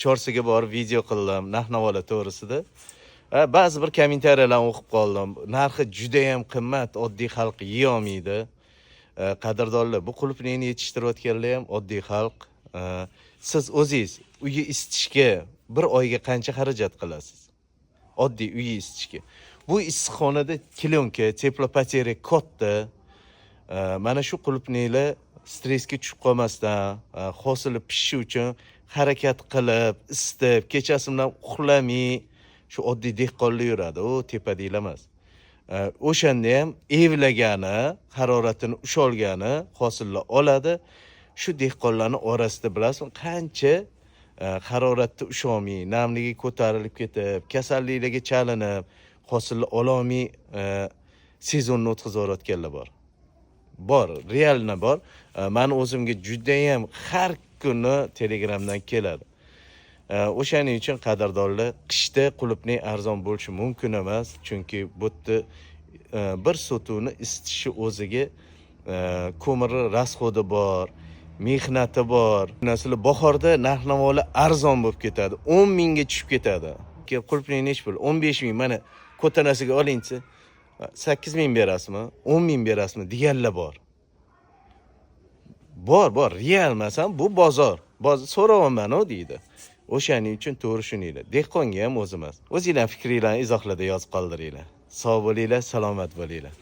Chorsiga borib video qildim narx-navolar to'g'risida. Ba'zi bir kommentariyalarni o'qib qoldim. Narxi juda ham qimmat, oddiy xalq yeya olmaydi. Qadrdonlar, bu qulupnayni yetishtirayotganlar ham oddiy xalq. Siz o'zingiz uyni isitishga bir oyga qancha xarajat qilasiz? Oddiy uyni isitishga. Bu issiqxonada kilyonka, teplopoteriya katta. Mana shu qulupnaylar stressga tushib qolmasdan, hosili pishishi uchun harakat qilib, isitib, kechasi bilan uxlamay shu oddiy dehqonlar yuradi, u tepadaglar emas. O'shanda ham evlagani, haroratini usholgani hosillar oladi. Shu dehqonlarning orasida bilasizmi, qancha haroratni usholmay, namligi ko'tarilib ketib, kasalliklarga chalinib, hosilni ololmay sezonni o'tkazayotganlar bor. Bor, realna bor. Men o'zimga juda ham har kuni Telegramdan keladi. O'shaning uchun qadrdonlar, qishda qulupnay arzon bo'lishi mumkin emas, chunki bu yerda bir sotuvni isitishi o'ziga ko'miri rasxodi bor, mehnati bor. Narsalar bahorda narx-navolar arzon bo'lib ketadi, 10 mingga tushib ketadi. Qulupnay nech pul? 15 ming. Mana ko'tanasiga olingchi. 8 ming berasizmi? 10 ming berasizmi deganlar bor. Bor, real emasam, bu bozor. Bozor so'rayapman-ku deydi. O'shaning uchun to'g'ri shuninglar. Dehqonga ham o'zi emas. O'zingizlar fikringizni izohlarda yozib qoldiringlar. Sog' bo'linglar, salomat bo'linglar.